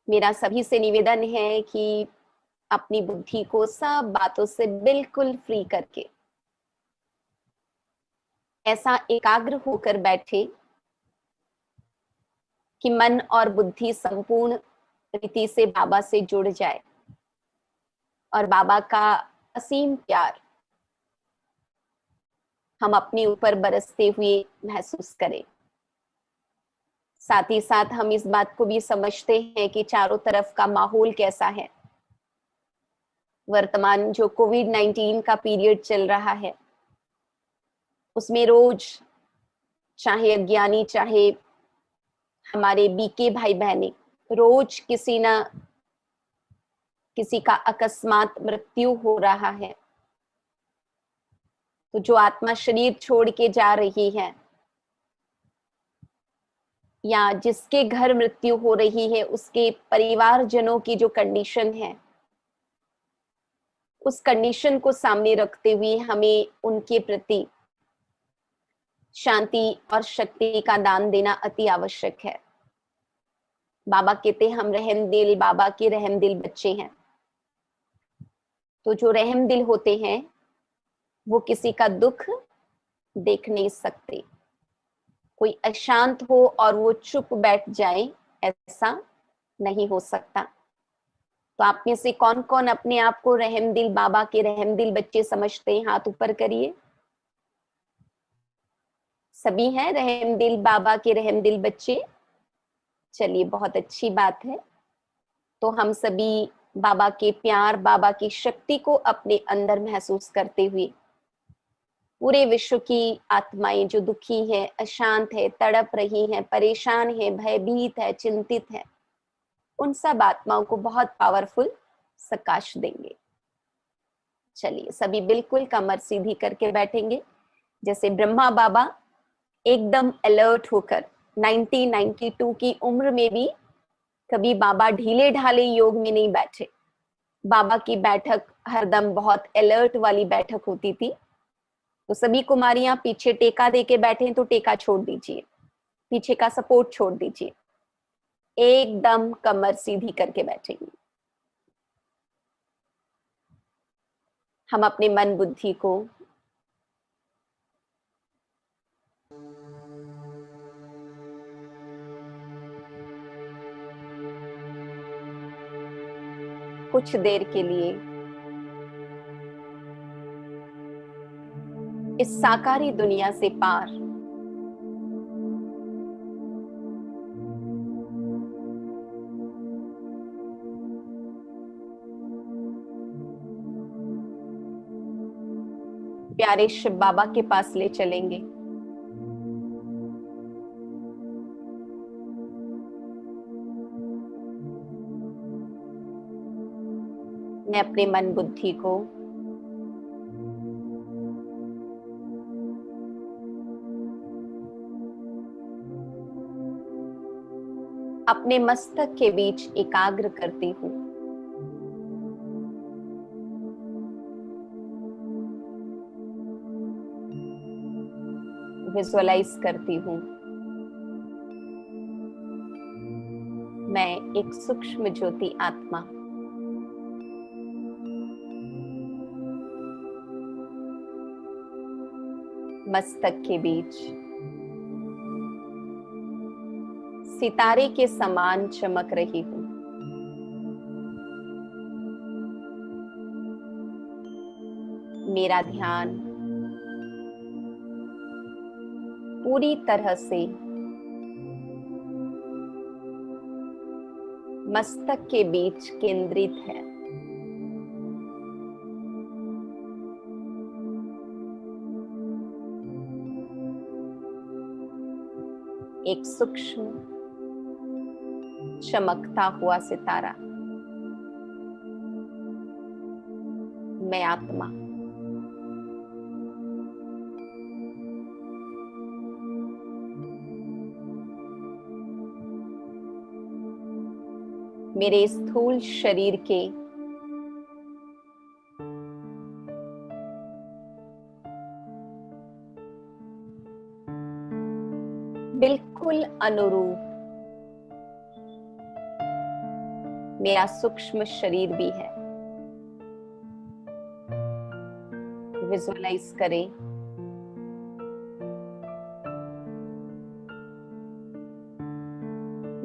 मेरा सभी से निवेदन है कि अपनी बुद्धि को सब बातों से बिल्कुल फ्री करके ऐसा एकाग्र होकर बैठे कि मन और बुद्धि संपूर्ण रीति से बाबा से जुड़ जाए और बाबा का असीम प्यार हम अपने ऊपर बरसते हुए महसूस करें। साथ ही साथ हम इस बात को भी समझते हैं कि चारों तरफ का माहौल कैसा है। वर्तमान जो कोविड-19 का पीरियड चल रहा है, उसमें रोज चाहे अज्ञानी चाहे हमारे बीके भाई बहने रोज किसी ना किसी का अकस्मात मृत्यु हो रहा है। तो जो आत्मा शरीर छोड़ के जा रही है या जिसके घर मृत्यु हो रही है, उसके परिवारजनों की जो कंडीशन है, उस कंडीशन को सामने रखते हुए हमें उनके प्रति शांति और शक्ति का दान देना अति आवश्यक है। बाबा कहते हम रहम दिल, बाबा के रहम दिल बच्चे हैं। तो जो रहम दिल होते हैं वो किसी का दुख देख नहीं सकते। कोई अशांत हो और वो चुप बैठ जाए, ऐसा नहीं हो सकता। तो आप में से कौन कौन अपने आप को रहम दिल बाबा के रहम दिल बच्चे समझते हैं? हाथ ऊपर करिए। सभी हैं रहम दिल बाबा के रहम दिल बच्चे? चलिए, बहुत अच्छी बात है। तो हम सभी बाबा के प्यार, बाबा की शक्ति को अपने अंदर महसूस करते हुए पूरे विश्व की आत्माएं जो दुखी है, अशांत है, तड़प रही हैं, परेशान है, भयभीत है, चिंतित है, उन सब आत्माओं को बहुत पावरफुल प्रकाश देंगे। चलिए, सभी बिल्कुल कमर सीधी करके बैठेंगे। जैसे ब्रह्मा बाबा एकदम अलर्ट होकर 1992 की उम्र में भी कभी बाबा ढीले ढाले योग में नहीं बैठे। बाबा की बैठक हरदम बहुत अलर्ट वाली बैठक होती थी। तो सभी कुमारियां पीछे टेका दे के बैठे तो टेका छोड़ दीजिए, पीछे का सपोर्ट छोड़ दीजिए, एकदम कमर सीधी करके बैठेंगे। हम अपने मन बुद्धि को कुछ देर के लिए इस साकारी दुनिया से पार प्यारे शिव बाबा के पास ले चलेंगे। मैं अपने मन बुद्धि को अपने मस्तक के बीच एकाग्र करती हूँ। विजुअलाइज करती हूँ मैं एक सूक्ष्म ज्योति आत्मा मस्तक के बीच सितारे के समान चमक रही हूँ। मेरा ध्यान पूरी तरह से मस्तक के बीच केंद्रित है। एक सूक्ष्म चमकता हुआ सितारा, मैं आत्मा। मेरे स्थूल शरीर के बिल्कुल अनुरूप मेरा सूक्ष्म शरीर भी है। विजुअलाइज करें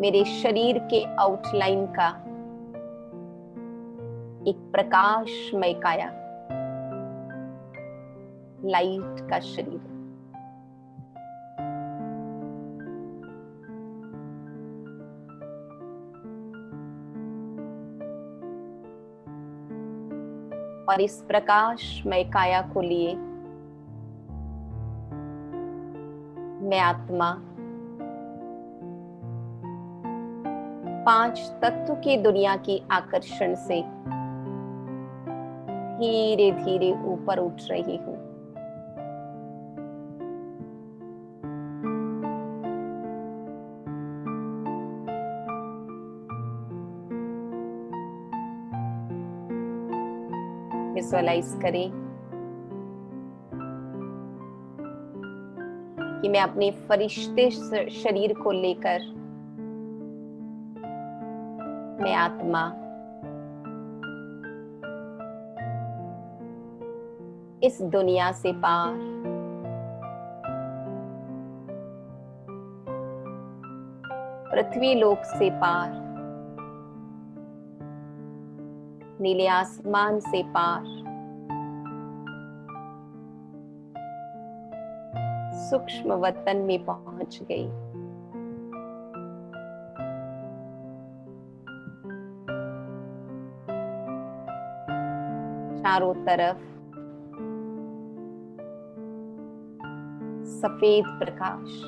मेरे शरीर के आउटलाइन का एक प्रकाशमय काया, लाइट का शरीर। और इस प्रकाशमय काया को लिए मैं आत्मा 5 तत्व की दुनिया की आकर्षण से धीरे धीरे ऊपर उठ रही हूं। विजुअलाइज करें कि मैं अपने फरिश्ते शरीर को लेकर मैं आत्मा इस दुनिया से पार पृथ्वी लोक से पार नीले आसमान से पार सूक्ष्म वतन में पहुंच गई। चारों तरफ सफेद प्रकाश,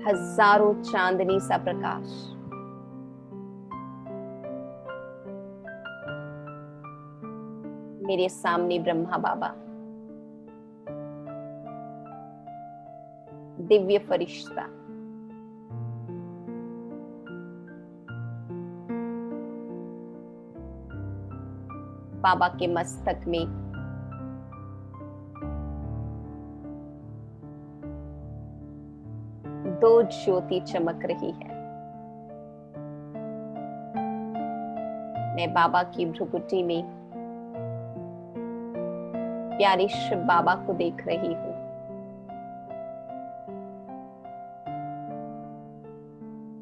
हजारों चांदनी सा प्रकाश। मेरे सामने ब्रह्मा बाबा, दिव्य फरिश्ता, बाबा के मस्तक में दो ज्योति चमक रही है। मैं बाबा की भ्रुकुटी में प्यारे शिव बाबा को देख रही हूं।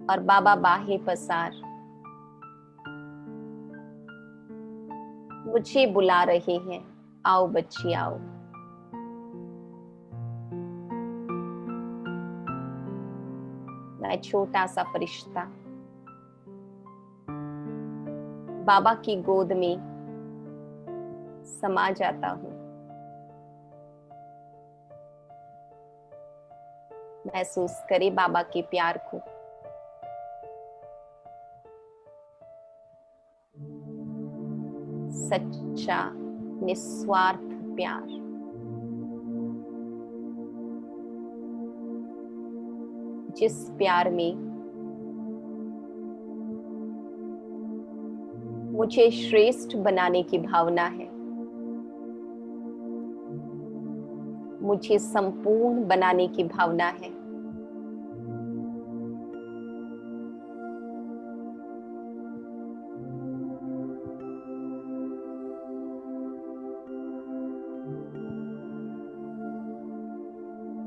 और बाबा बाहें पसार मुझे बुला रहे हैं, आओ बच्ची आओ। मैं छोटा सा फरिश्ता बाबा की गोद में समा जाता हूं। महसूस करे बाबा के प्यार को। सच्चा निस्वार्थ प्यार। जिस प्यार में मुझे श्रेष्ठ बनाने की भावना है, मुझे संपूर्ण बनाने की भावना है।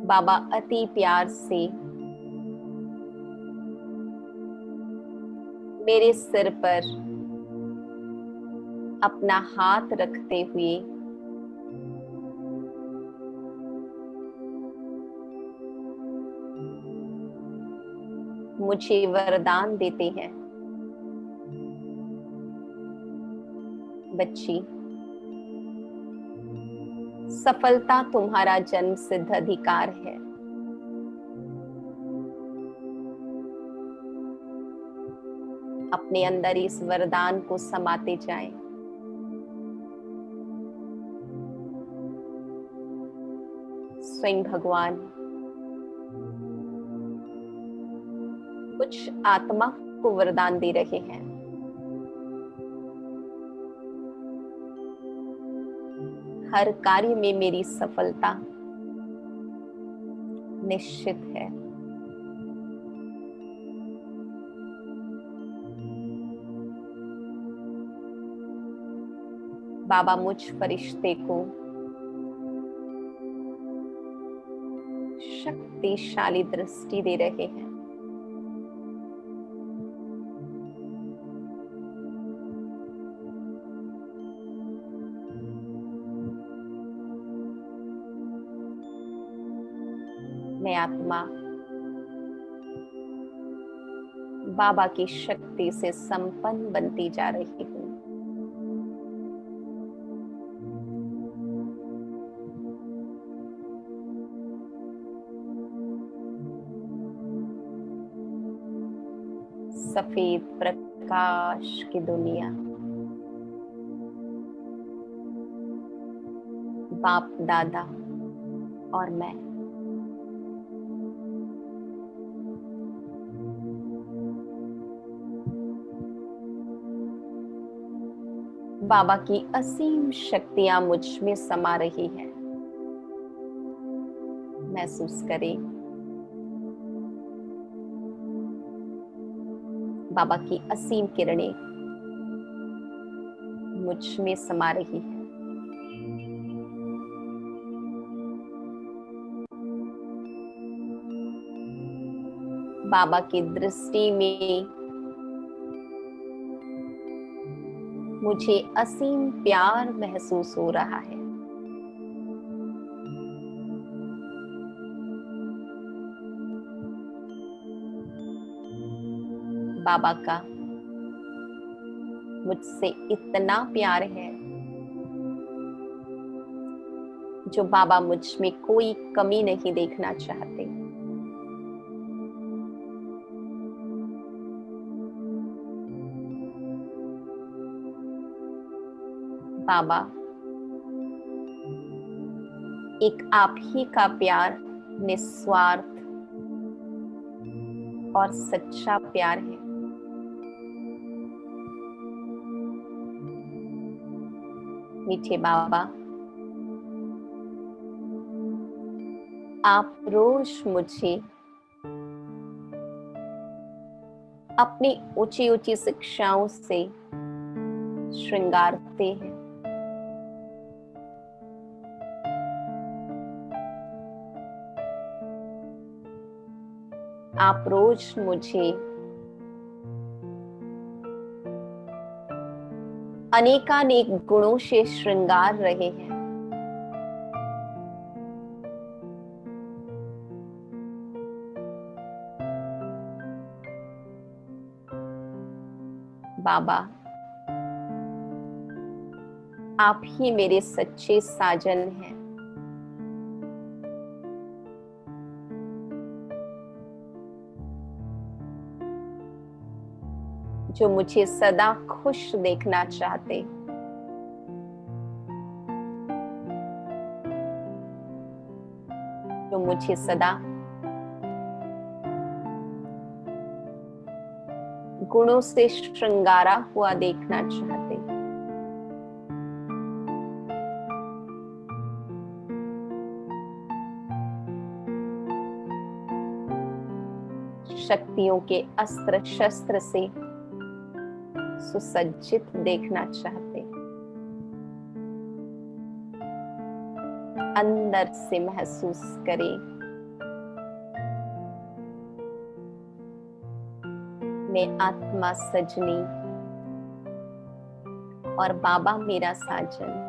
बाबा अति प्यार से मेरे सिर पर अपना हाथ रखते हुए मुझे वरदान देते हैं, बच्ची सफलता तुम्हारा जन्म सिद्ध अधिकार है। अपने अंदर इस वरदान को समाते जाएं। स्वयं भगवान कुछ आत्मा को वरदान दे रहे हैं। हर कार्य में मेरी सफलता निश्चित है। बाबा मुझ फरिश्ते को शक्तिशाली दृष्टि दे रहे हैं। मैं आत्मा बाबा की शक्ति से संपन्न बनती जा रही हूँ। सफेद प्रकाश की दुनिया, बाप दादा और मैं, बाबा की असीम शक्तियां मुझ में समा रही है। महसूस करें बाबा की असीम किरणें मुझ में समा रही है। बाबा की दृष्टि में मुझे असीम प्यार महसूस हो रहा है। बाबा का मुझसे इतना प्यार है जो बाबा मुझ में कोई कमी नहीं देखना चाहते। बाबा एक आप ही का प्यार निस्वार्थ और सच्चा प्यार है। मीठे बाबा, आप रोज मुझे अपनी ऊंची ऊंची शिक्षाओं से श्रृंगारते हैं। आप रोज मुझे अनेकानेक गुणों से श्रृंगार रहे हैं। बाबा, आप ही मेरे सच्चे साजन हैं। जो मुझे सदा खुश देखना चाहते, जो मुझे सदा गुणों से श्रृंगारा हुआ देखना चाहते। शक्तियों के अस्त्र शस्त्र से सुसज्जित देखना चाहते। अंदर से महसूस करें, मैं आत्मा सजनी और बाबा मेरा साजन।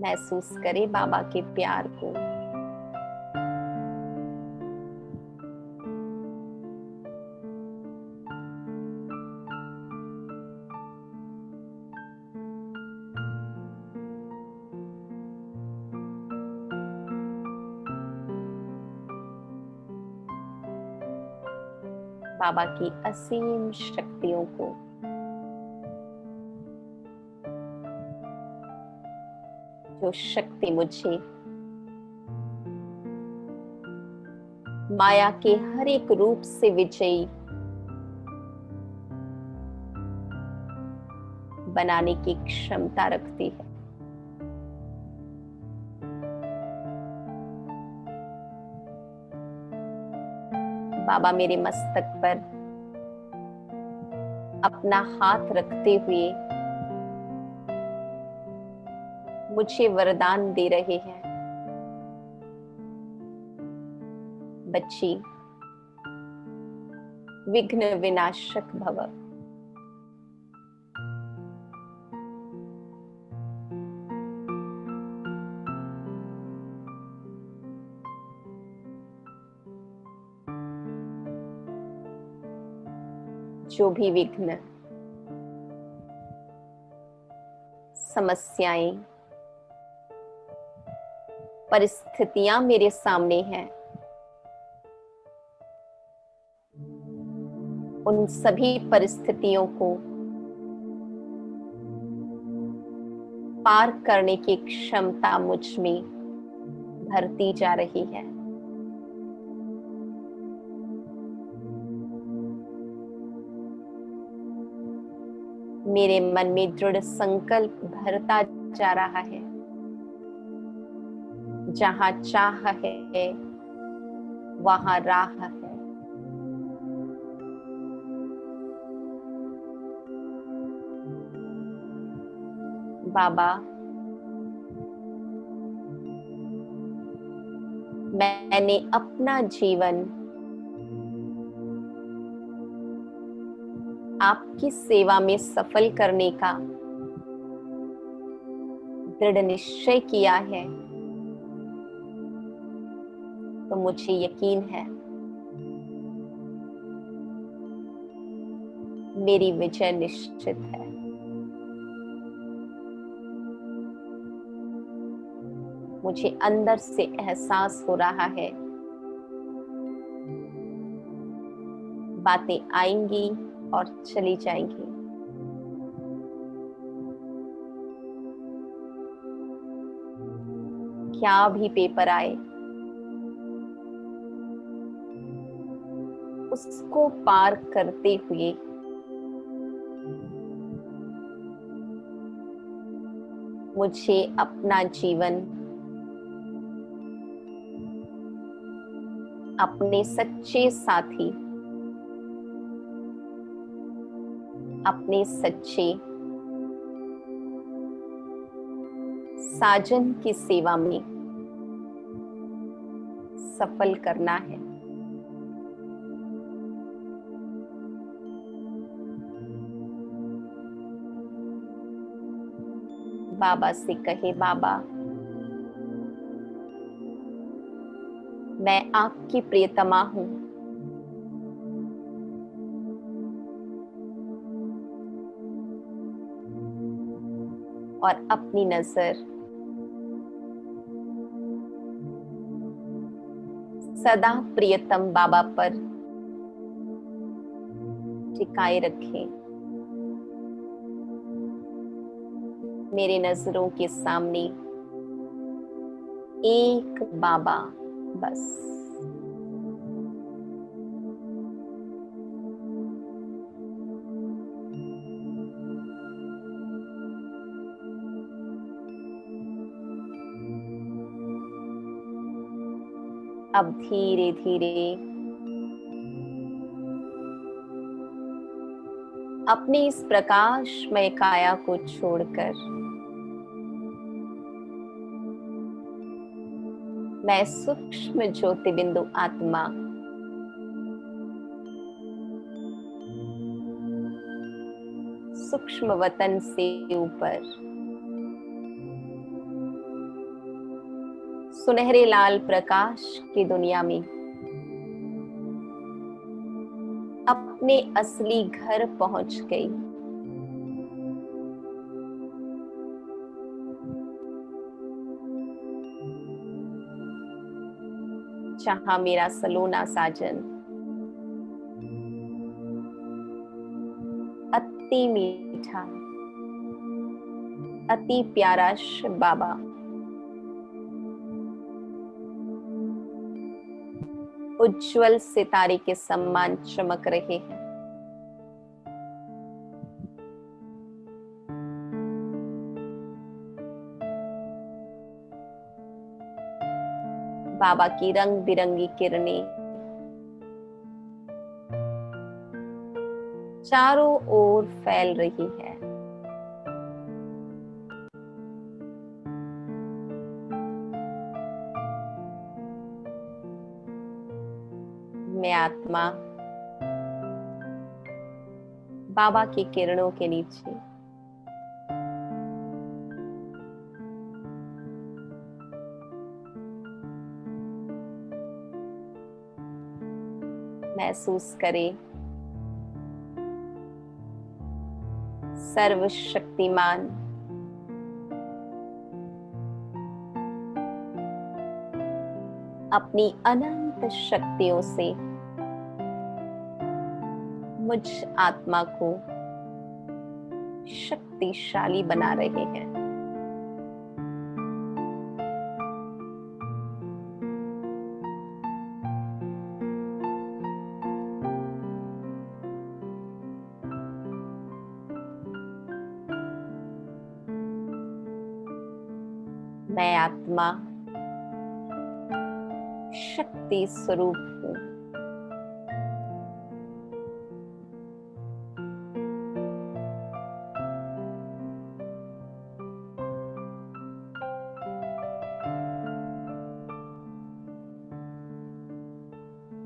महसूस करें बाबा के प्यार को। बाबा की असीम शक्तियों को जो शक्ति मुझे माया के हर एक रूप से विजयी बनाने की क्षमता रखती है। बाबा मेरे मस्तक पर अपना हाथ रखते हुए मुझे वरदान दे रहे हैं, बच्ची विघ्न विनाशक भव। जो भी विघ्न, समस्याएं, परिस्थितियां मेरे सामने हैं, उन सभी परिस्थितियों को पार करने की क्षमता मुझ में भरती जा रही है। मेरे मन में दृढ़ संकल्प भरता जा रहा है। जहां चाह है वहां राह है। बाबा, मैंने अपना जीवन आपकी सेवा में सफल करने का दृढ़ निश्चय किया है, तो मुझे यकीन है मेरी विजय निश्चित है। मुझे अंदर से एहसास हो रहा है बातें आएंगी और चली जाएंगी, क्या भी पेपर आए उसको पार करते हुए मुझे अपना जीवन अपने सच्चे साथी, अपने सच्चे साजन की सेवा में सफल करना है। बाबा से कहे, बाबा मैं आपकी प्रियतमा हूं, और अपनी नजर सदा प्रियतम बाबा पर टिकाए रखें। मेरे नजरों के सामने एक बाबा बस। अब धीरे धीरे अपनी इस प्रकाशमय काया को छोड़कर मैं सूक्ष्म ज्योति बिंदु आत्मा सूक्ष्म वतन से ऊपर सुनहरे लाल प्रकाश की दुनिया में अपने असली घर पहुंच गई। जहां मेरा सलोना साजन अति मीठा, अति प्यारा शिव बाबा उज्जवल सितारे के समान चमक रहे हैं। बाबा की रंग बिरंगी किरणें चारों ओर फैल रही है। मैं आत्मा बाबा की किरणों के नीचे महसूस करे सर्वशक्तिमान अपनी अनंत शक्तियों से मुझ आत्मा को शक्तिशाली बना रहे हैं। मैं आत्मा शक्ति स्वरूप हूं।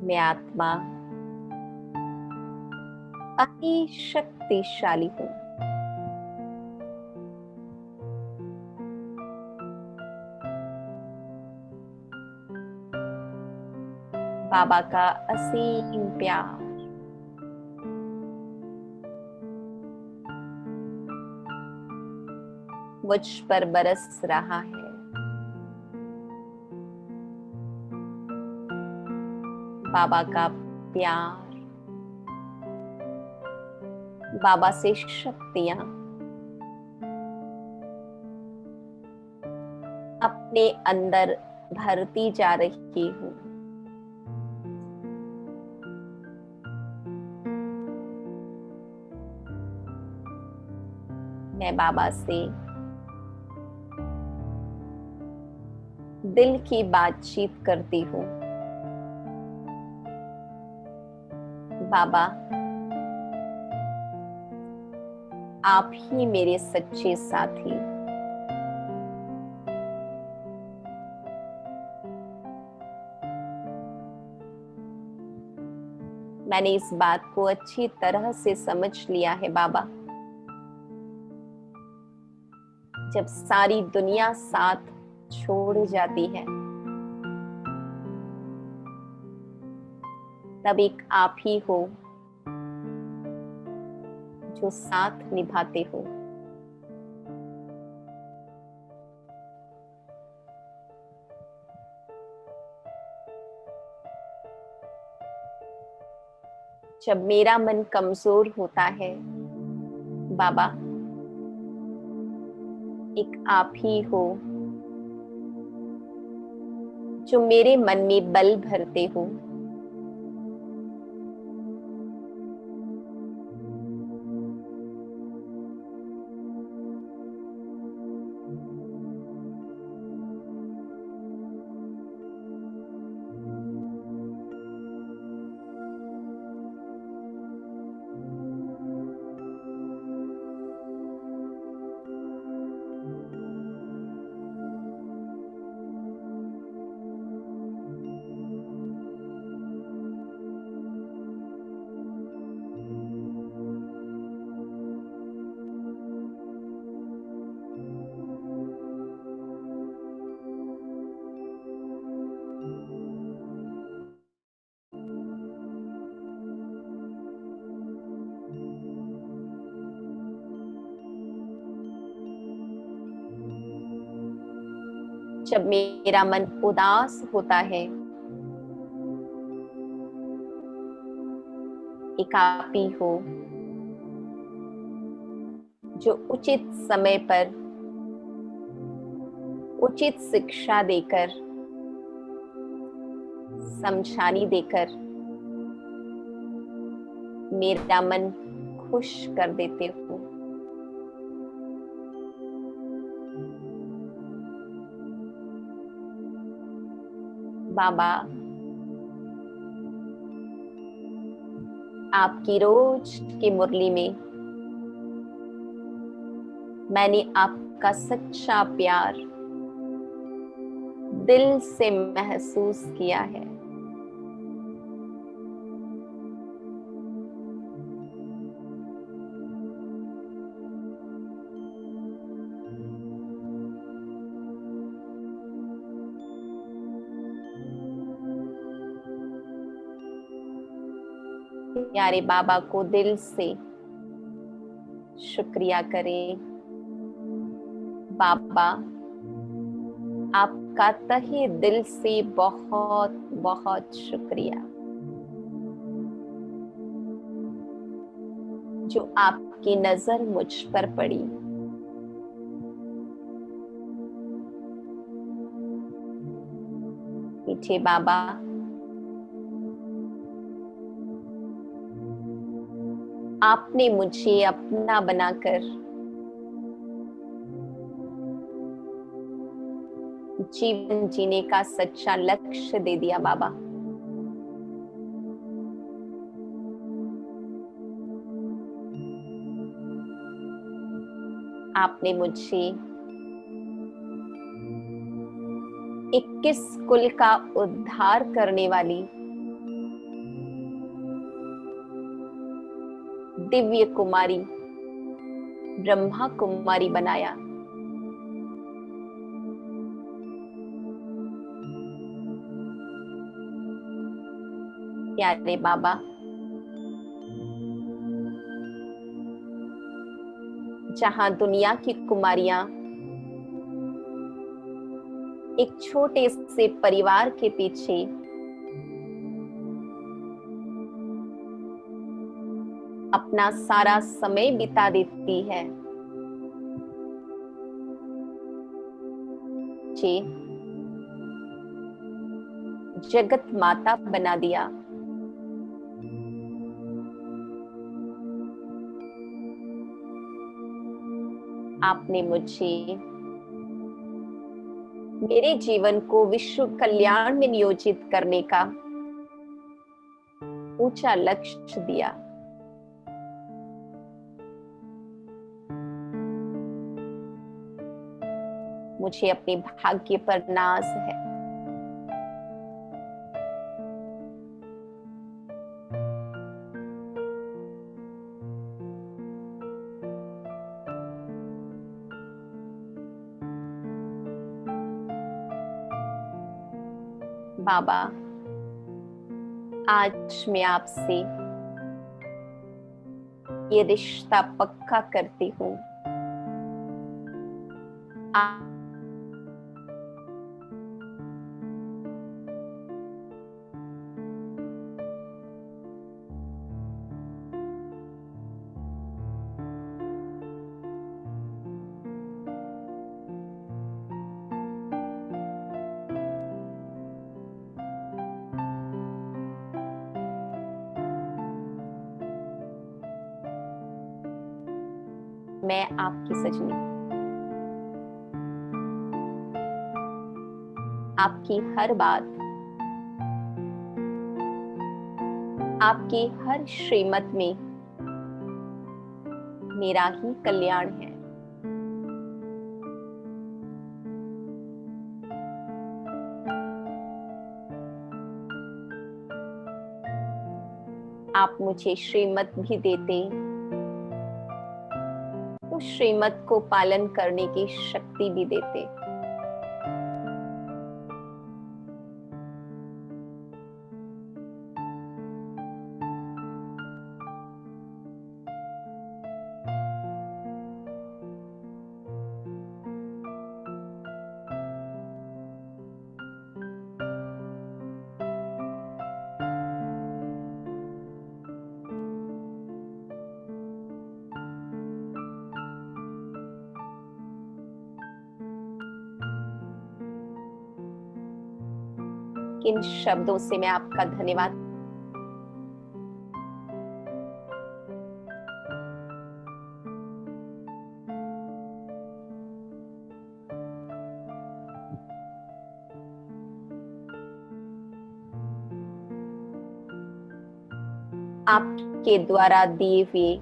मैं आत्मा अति शक्तिशाली हूं। बाबा का असीम प्यार मुझ पर बरस रहा है। बाबा का प्यार, बाबा से शक्तियां अपने अंदर भरती जा रही हूं। मैं बाबा से दिल की बातचीत करती हूँ। बाबा, आप ही मेरे सच्चे साथी, मैंने इस बात को अच्छी तरह से समझ लिया है बाबा। जब सारी दुनिया साथ छोड़ जाती है, तब एक आप ही हो जो साथ निभाते हो। जब मेरा मन कमजोर होता है बाबा, एक आप ही हो जो मेरे मन में बल भरते हो। जब मेरा मन उदास होता है, एक आप ही हो जो उचित समय पर उचित शिक्षा देकर, समझानी देकर मेरा मन खुश कर देते हो। बाबा, आपकी रोज की मुरली में मैंने आपका सच्चा प्यार दिल से महसूस किया है। प्यारे बाबा को दिल से शुक्रिया करें। बाबा, आपका तहे दिल से बहुत बहुत शुक्रिया, जो आपकी नजर मुझ पर पड़ी। मीठे बाबा, आपने मुझे अपना बनाकर जीवन जीने का सच्चा लक्ष्य दे दिया। बाबा, आपने मुझे 21 कुल का उद्धार करने वाली दिव्य कुमारी ब्रह्मा कुमारी बनाया। प्यारे बाबा, जहां दुनिया की कुमारियां एक छोटे से परिवार के पीछे अपना सारा समय बिता देती है, जी जगत माता बना दिया। आपने मुझे मेरे जीवन को विश्व कल्याण में नियोजित करने का ऊंचा लक्ष्य दिया। मुझे अपने भाग्य पर नाज है। बाबा, आज मैं आपसे ये रिश्ता पक्का करती हूँ। मैं आपकी सजनी, आपकी हर बात, आपकी हर श्रीमत में मेरा ही कल्याण है। आप मुझे श्रीमत भी देते तो श्रीमत को पालन करने की शक्ति भी देते। किन शब्दों से मैं आपका धन्यवाद आपके द्वारा दिए हुए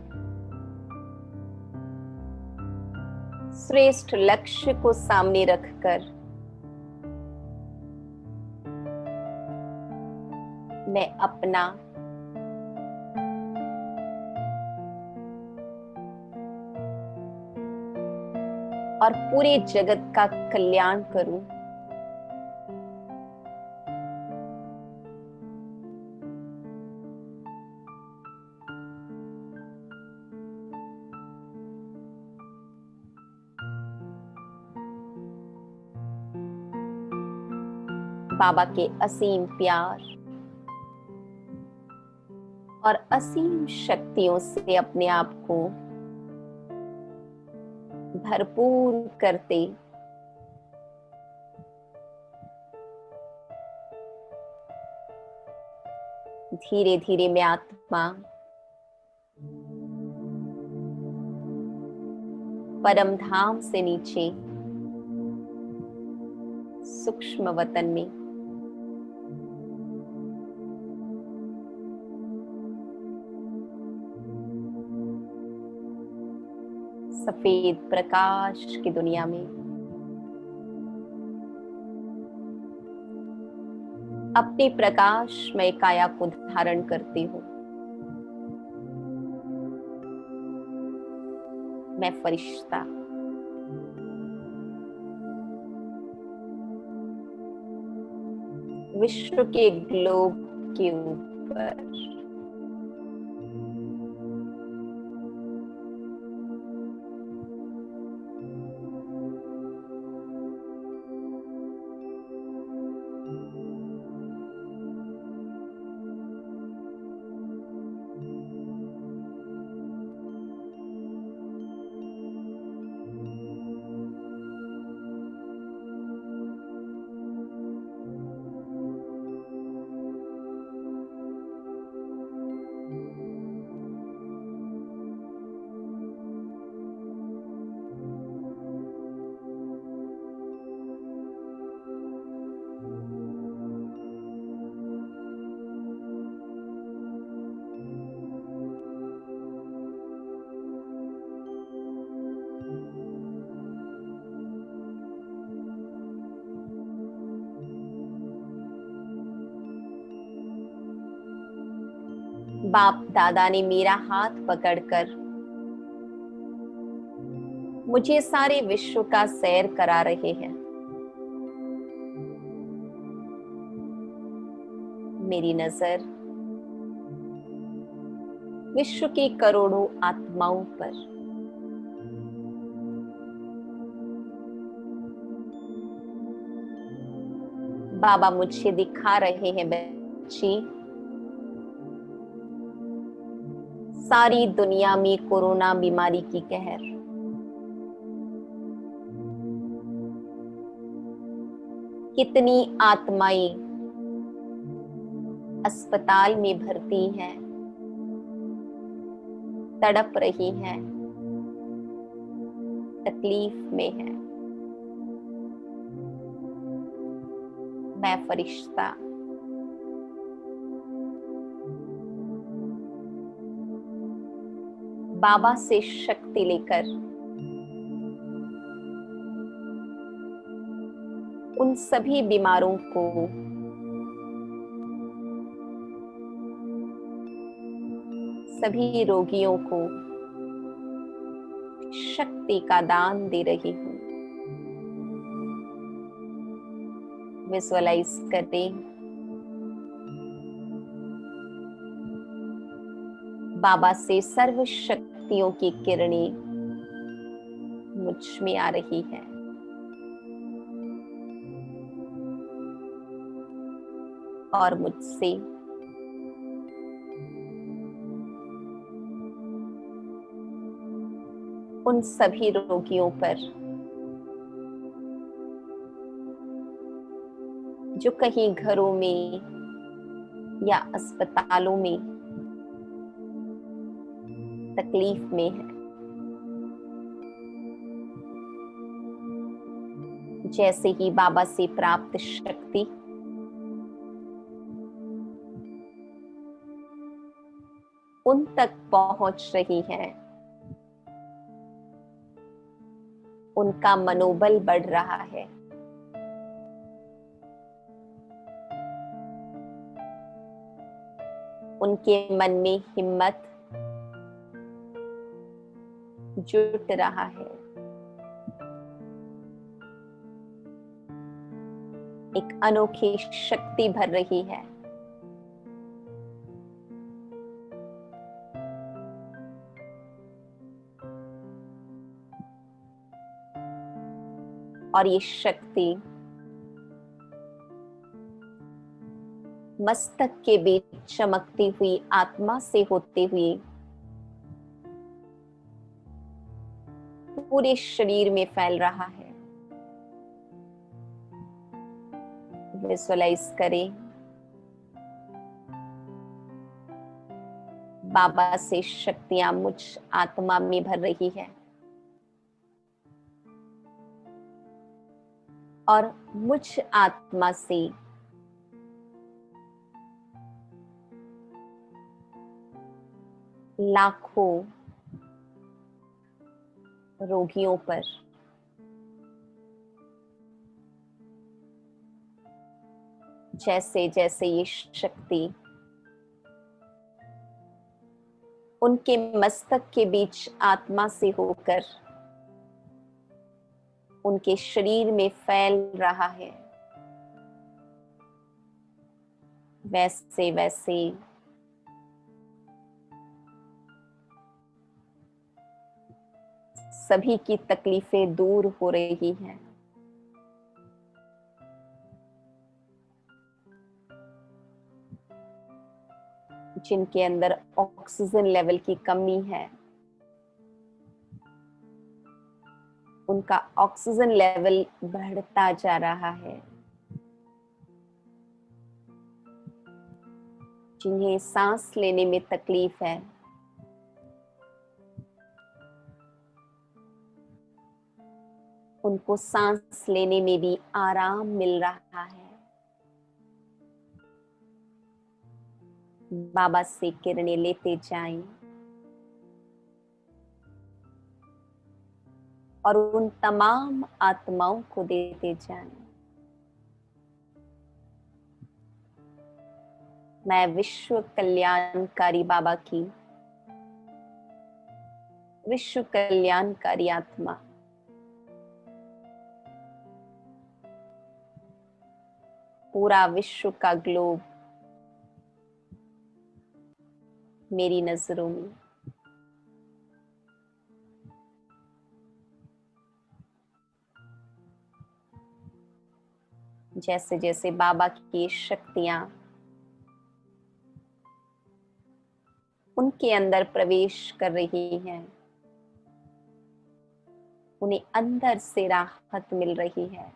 श्रेष्ठ लक्ष्य को सामने रखकर मैं अपना और पूरे जगत का कल्याण करूं। बाबा के असीम प्यार और असीम शक्तियों से अपने आप को भरपूर करते धीरे धीरे मैं आत्मा परम धाम से नीचे सूक्ष्म वतन में सफेद प्रकाश की दुनिया में अपनी प्रकाशमय काया को धारण करती हूँ। मैं फरिश्ता विश्व के ग्लोब के ऊपर बाप दादा ने मेरा हाथ पकड़कर मुझे सारे विश्व का सैर करा रहे हैं। मेरी नजर विश्व की करोड़ों आत्माओं पर बाबा मुझे दिखा रहे हैं, बच्ची सारी दुनिया में कोरोना बीमारी की कहर, कितनी आत्माएं अस्पताल में भर्ती हैं, तड़प रही हैं, तकलीफ में हैं। मैं फरिश्ता बाबा से शक्ति लेकर उन सभी बीमारों को सभी रोगियों को शक्ति का दान दे रही हूं। विजुअलाइज करें बाबा से सर्व शक्तियों की किरणें मुझ में आ रही है। और मुझसे उन सभी रोगियों पर जो कहीं घरों में या अस्पतालों में तकलीफ में है, जैसे ही बाबा से प्राप्त शक्ति उन तक पहुंच रही हैं, उनका मनोबल बढ़ रहा है। उनके मन में हिम्मत जुट रहा है। एक अनोखी शक्ति भर रही है। और ये शक्ति मस्तक के बीच चमकती हुई आत्मा से होते हुए पूरे शरीर में फैल रहा है। विजुअलाइज करें, बाबा से शक्तियां मुझ आत्मा में भर रही है और मुझ आत्मा से लाखों रोगियों पर जैसे जैसे ये शक्ति उनके मस्तक के बीच आत्मा से होकर उनके शरीर में फैल रहा है, वैसे वैसे सभी की तकलीफें दूर हो रही हैं। जिनके अंदर ऑक्सीजन लेवल की कमी है, उनका ऑक्सीजन लेवल बढ़ता जा रहा है। जिन्हें सांस लेने में तकलीफ है, उनको सांस लेने में भी आराम मिल रहा है। बाबा से किरणें लेते जाएं और उन तमाम आत्माओं को देते जाएं। मैं विश्व कल्याणकारी बाबा की विश्व कल्याणकारी आत्मा पूरा विश्व का ग्लोब मेरी नजरों में। जैसे जैसे बाबा की शक्तियां उनके अंदर प्रवेश कर रही हैं, उन्हें अंदर से राहत मिल रही है।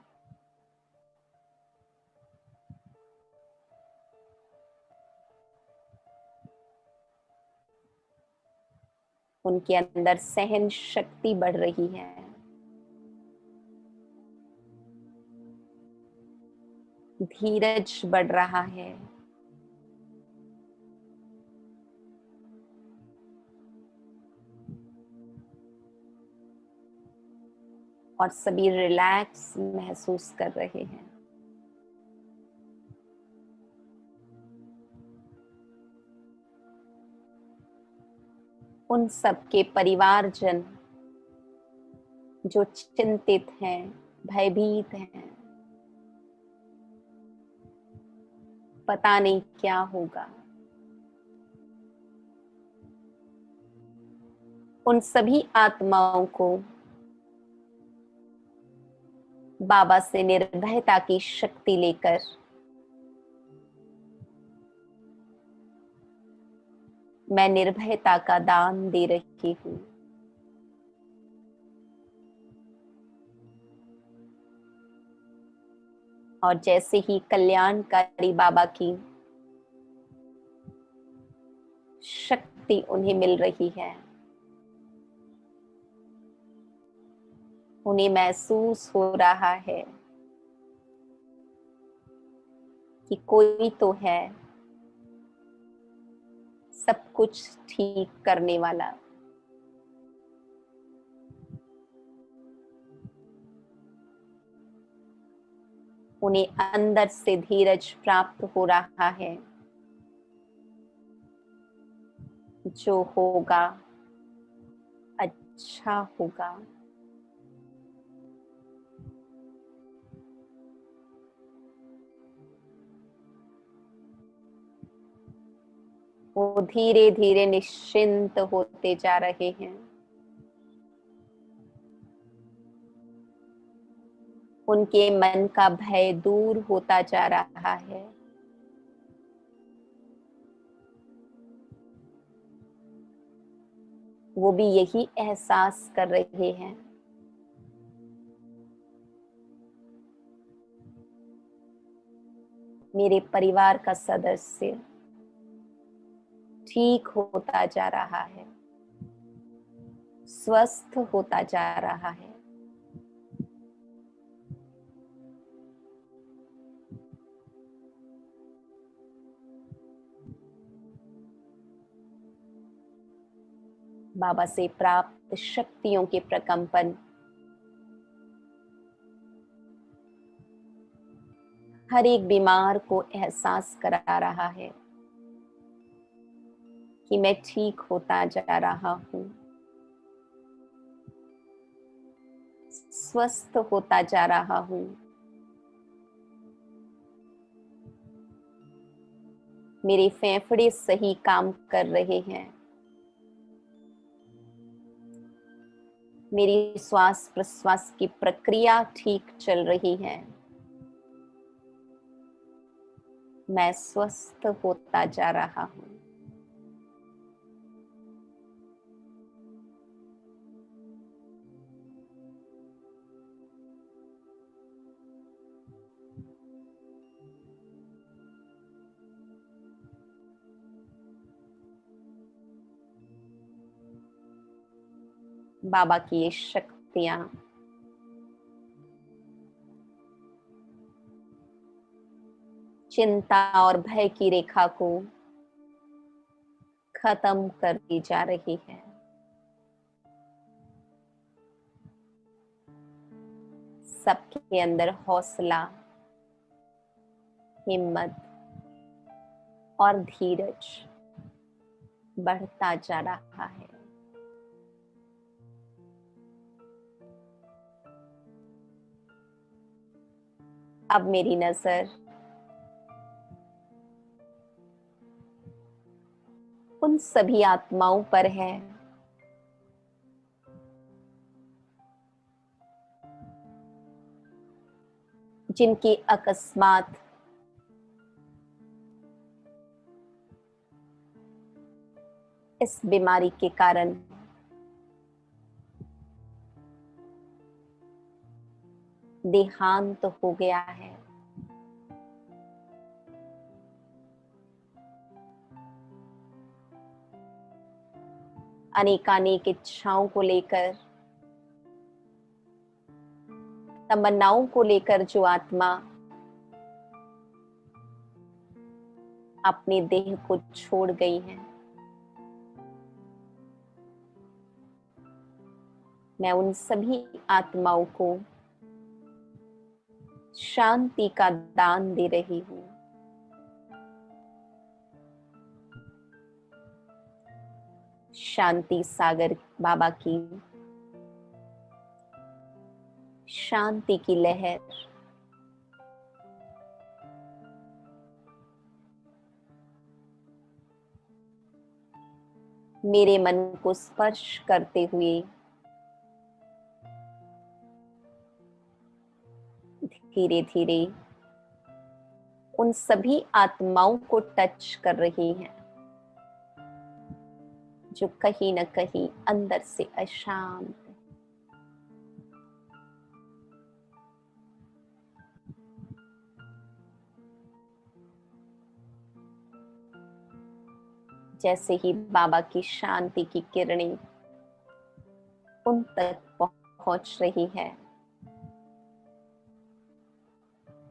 उनके अंदर सहन शक्ति बढ़ रही है। धीरज बढ़ रहा है। और सभी रिलैक्स महसूस कर रहे हैं। उन सबके परिवारजन जो चिंतित हैं, भयभीत हैं, पता नहीं क्या होगा, उन सभी आत्माओं को बाबा से निर्भयता की शक्ति लेकर मैं निर्भयता का दान दे रही हूं। और जैसे ही कल्याणकारी बाबा की शक्ति उन्हें मिल रही है, उन्हें महसूस हो रहा है कि कोई तो है, सब कुछ ठीक करने वाला। उन्हें अंदर से धीरज प्राप्त हो रहा है। जो होगा अच्छा होगा। वो धीरे धीरे निश्चिंत होते जा रहे हैं। उनके मन का भय दूर होता जा रहा है। वो भी यही एहसास कर रहे हैं। मेरे परिवार का सदस्य ठीक होता जा रहा है, स्वस्थ होता जा रहा है। बाबा से प्राप्त शक्तियों के प्रकंपन हर एक बीमार को एहसास करा रहा है कि मैं ठीक होता जा रहा हूं, स्वस्थ होता जा रहा हूं। मेरे फेफड़े सही काम कर रहे हैं। मेरी श्वास प्रश्वास की प्रक्रिया ठीक चल रही है। मैं स्वस्थ होता जा रहा हूं। बाबा की ये शक्तियां चिंता और भय की रेखा को खत्म कर दी जा रही है। सबके अंदर हौसला, हिम्मत और धीरज बढ़ता जा रहा है। अब मेरी नजर उन सभी आत्माओं पर है जिनकी अकस्मात इस बीमारी के कारण देहांत हो गया है। अनेकानेक इच्छाओं को लेकर, तमन्नाओं को लेकर जो आत्मा अपने देह को छोड़ गई है, मैं उन सभी आत्माओं को शांति का दान दे रही हूं। शांति सागर बाबा की शांति की लहर मेरे मन को स्पर्श करते हुए धीरे धीरे उन सभी आत्माओं को टच कर रही हैं जो कहीं न कहीं अंदर से अशांत है। जैसे ही बाबा की शांति की किरणें उन तक पहुंच रही है,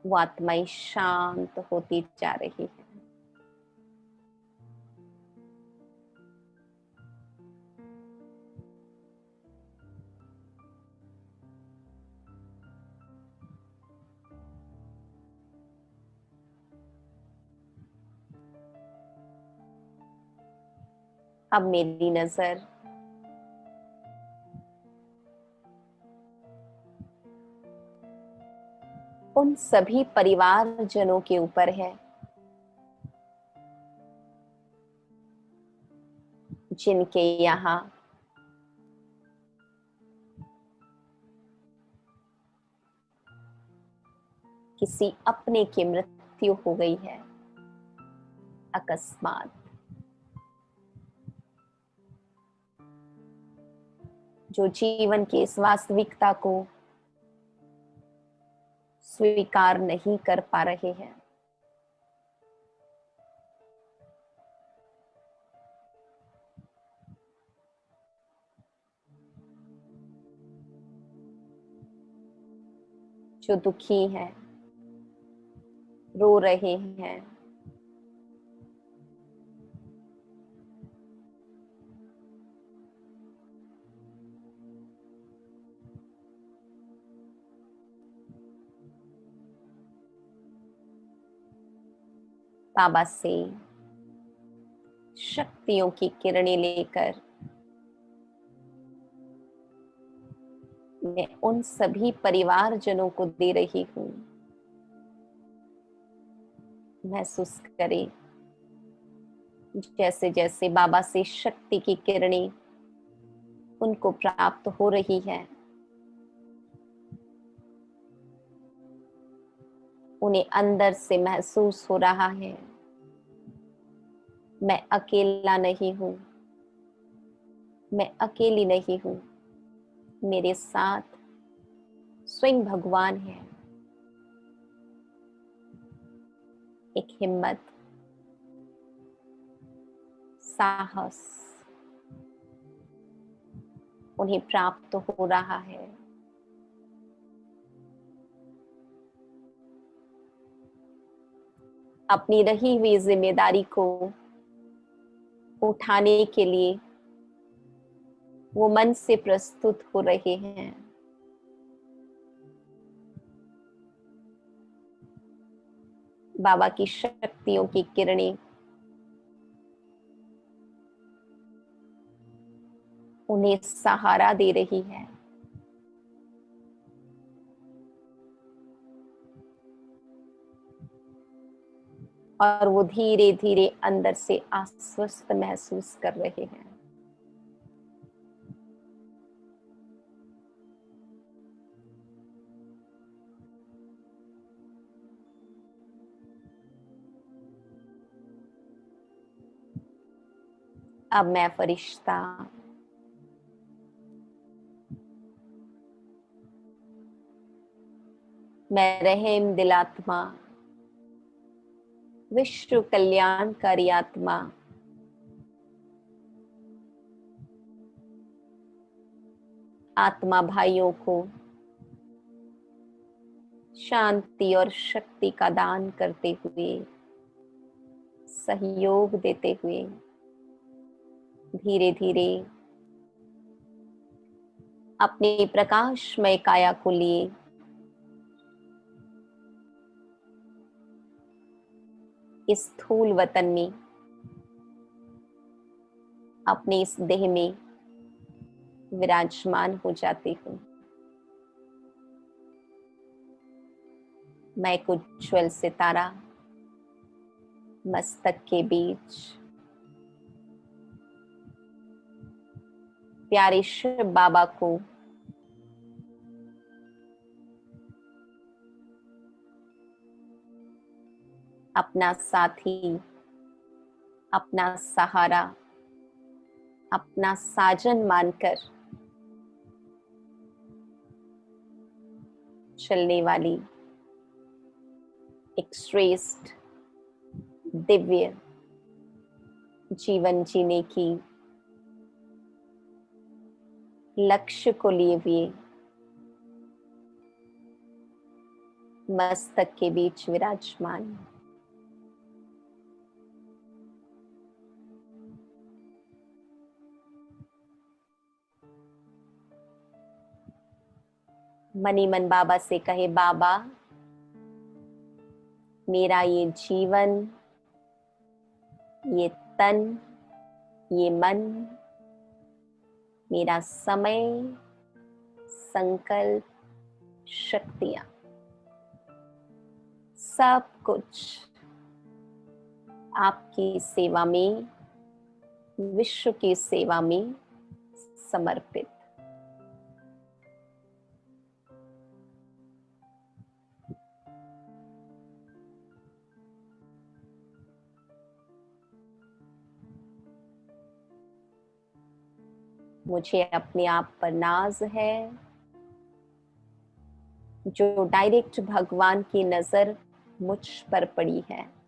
वो आत्माएं शांत होती जा रही है। अब मेरी नजर उन सभी परिवारजनों के ऊपर है जिनके यहाँ किसी अपने की मृत्यु हो गई है अकस्मात, जो जीवन की इस वास्तविकता को स्वीकार नहीं कर पा रहे हैं। जो दुखी हैं, रो रहे हैं, बाबा से शक्तियों की किरणें लेकर मैं उन सभी परिवारजनों को दे रही हूं। महसूस करें जैसे जैसे बाबा से शक्ति की किरणें उनको प्राप्त हो रही है, उन्हें अंदर से महसूस हो रहा है मैं अकेला नहीं हूं, मैं अकेली नहीं हूं, मेरे साथ स्वयं भगवान है। एक हिम्मत, साहस उन्हें प्राप्त हो रहा है। अपनी रही हुई जिम्मेदारी को उठाने के लिए वो मन से प्रस्तुत हो रहे हैं। बाबा की शक्तियों की किरणें उन्हें सहारा दे रही है। और वो धीरे धीरे अंदर से आश्वस्त महसूस कर रहे हैं। अब मैं फरिश्ता मैं रहम दिलात्मा, विश्व कल्याणकारी आत्मा आत्मा भाइयों को शांति और शक्ति का दान करते हुए, सहयोग देते हुए धीरे धीरे अपनी प्रकाशमय काया को लिए इस स्थूल वतन में, अपने इस देह में विराजमान हो जाती हूँ। मैं एक उज्ज्वल सितारा मस्तक के बीच प्यारे शिव बाबा को अपना साथी, अपना सहारा, अपना साजन मानकर चलने वाली एक श्रेष्ठ दिव्य जीवन जीने की लक्ष्य को लिए हुए मस्तक के बीच विराजमान। मनी मन बाबा से कहे, बाबा मेरा ये जीवन, ये तन, ये मन, मेरा समय, संकल्प, शक्तियां, सब कुछ आपकी सेवा में, विश्व की सेवा में समर्पित। मुझे अपने आप पर नाज है जो डायरेक्ट भगवान की नजर मुझ पर पड़ी है।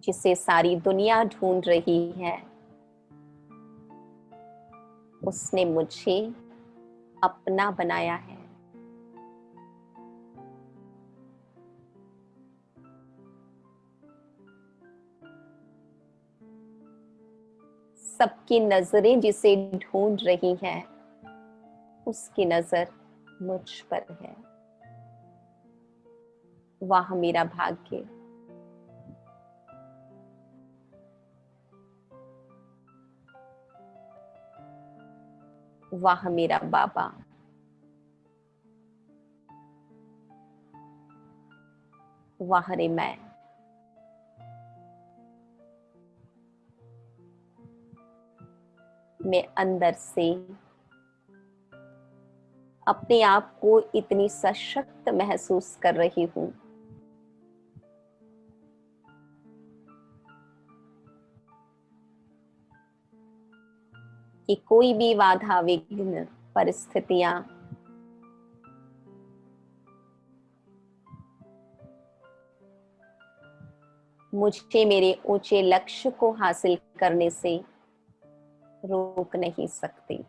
जिसे सारी दुनिया ढूंढ रही है, उसने मुझे अपना बनाया है। सबकी नजरें जिसे ढूंढ रही हैं, उसकी नजर मुझ पर है। वाह मेरा भाग्य। वाह मेरा बाबा। वाह रे मैं अंदर से अपने आप को इतनी सशक्त महसूस कर रही हूं कि कोई भी बाधा विघ्न परिस्थितियां मुझे मेरे ऊंचे लक्ष्य को हासिल करने से रोक नहीं सकती।